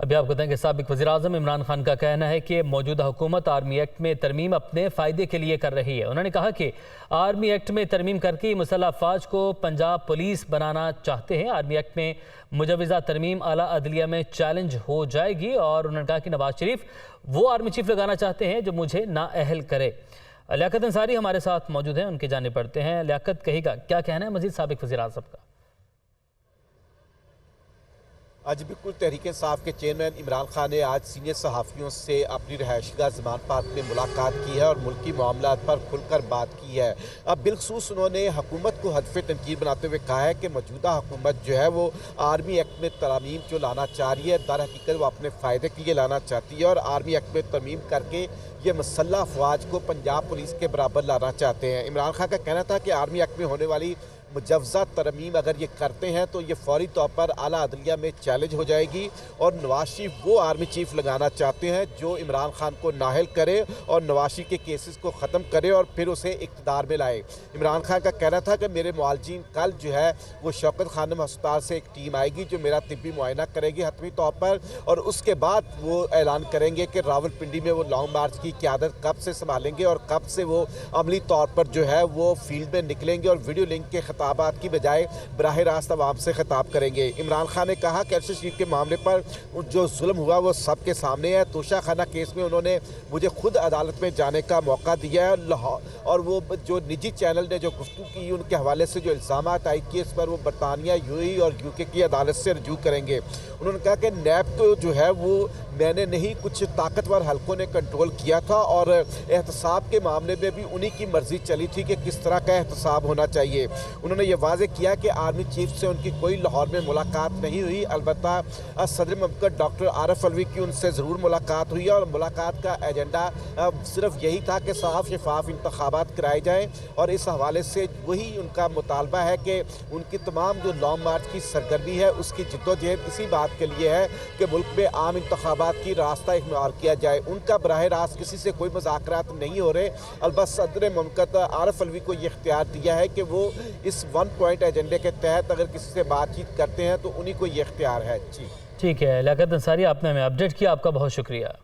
अभी आपको बताएं कि साबिक वज़ीर-ए-आज़म इमरान खान का कहना है कि मौजूदा हुकूमत आर्मी एक्ट में तरमीम अपने फ़ायदे के लिए कर रही है। उन्होंने कहा कि आर्मी एक्ट में तरमीम करके मुसल्लह अफ़वाज को पंजाब पुलिस बनाना चाहते हैं। आर्मी एक्ट में मुजवज़ा तरमीम आला अदलिया में चैलेंज हो जाएगी और उन्होंने कहा कि नवाज शरीफ वो आर्मी चीफ लगाना चाहते हैं जो मुझे नाअहल करे। लियाकत अंसारी हमारे साथ मौजूद हैं, उनके जाने पड़ते हैं। लियाकत, कहेगा क्या कहना है मज़ीद साबिक वज़ीर-ए-आज़म का? आज बिल्कुल तहरीक इंसाफ के चेयरमैन इमरान खान ने आज सीनियर सहाफ़ियों से अपनी रहायशगाह ज़मान पार्क में मुलाकात की है और मुल्की मामलात पर खुलकर बात की है। अब बिलखसूस उन्होंने हुकूमत को हदफ तनकीद बनाते हुए कहा है कि मौजूदा हुकूमत जो है वो आर्मी एक्ट में तरमीम जो लाना चाह रही है, दर हकीकत वो अपने फ़ायदे के लिए लाना चाहती है और आर्मी एक्ट में तरमीम करके ये मुसल्लह अफवाज को पंजाब पुलिस के बराबर लाना चाहते हैं। इमरान खान का कहना था कि आर्मी एक्ट में होने वाली मुजवज़ा तरमीम अगर ये करते हैं तो ये फौरी तौर पर आला अदलिया में चैलेंज हो जाएगी और नवाज शरीफ वो आर्मी चीफ लगाना चाहते हैं जो इमरान खान को नाअहल करे और नवाज शरीफ के केसेस को ख़त्म करे और फिर उसे इक़्तिदार में लाए। इमरान खान का कहना था कि मेरे मुआलजीन कल जो है वो शौकत खानम अस्पताल से एक टीम आएगी जो मेरा तिब्बी मुआयना करेगी हतमी तौर पर, और उसके बाद वो ऐलान करेंगे कि रावलपिंडी में वो लॉन्ग मार्च की क़यादत कब से संभालेंगे और कब से वो अमली तौर पर जो है वो फील्ड में निकलेंगे और वीडियो लिंक के खिताबात की बजाय बराह रास्त आवाम से खिताब करेंगे। इमरान खान ने कहा कि अरशद शरीफ के मामले पर जो जुल्म हुआ वो सबके सामने है। तोशा खाना केस में उन्होंने मुझे खुद अदालत में जाने का मौका दिया है और वो जो निजी चैनल ने जो गुफ्तगू की उनके हवाले से जो इल्ज़ाम आयद किए इस पर वो बरतानिया, यूएई और यूके की अदालत से रजू करेंगे। उन्होंने कहा कि नैब तो जो है वो मैंने नहीं, कुछ ताकतवर हलकों ने कंट्रोल किया था और एहतसाब के मामले में भी उन्हीं की मर्जी चली थी कि किस तरह का एहतसाब होना चाहिए। उन्होंने ये वाज़ेह किया कि आर्मी चीफ से उनकी कोई लाहौर में मुलाकात नहीं हुई, अलबत्ता सदर ममलकत डॉक्टर आरिफ अलवी की उनसे ज़रूर मुलाकात हुई और मुलाकात का एजेंडा सिर्फ यही था कि साफ शफाफ इंतखाबात कराए जाएँ और इस हवाले से वही उनका मुतालबा है कि उनकी तमाम जो लॉन्ग मार्च की सरगर्मी है उसकी जिद्दोजहद इसी बात के लिए है कि मुल्क में आम इंतखाबात की रास्ता इख्तियार किया जाए। उनका बराह रास्त किसी से कोई मुज़ाकरात नहीं हो रहे, अलबत्ता सदर ममलकत आरिफ अलवी को ये इख्तियार दिया है कि वो इस 1 पॉइंट एजेंडे के तहत अगर किसी से बातचीत करते हैं तो उन्हीं को ये इख्तियार है। जी ठीक है, लियाकत अंसारी, आपने हमें अपडेट किया, आपका बहुत शुक्रिया।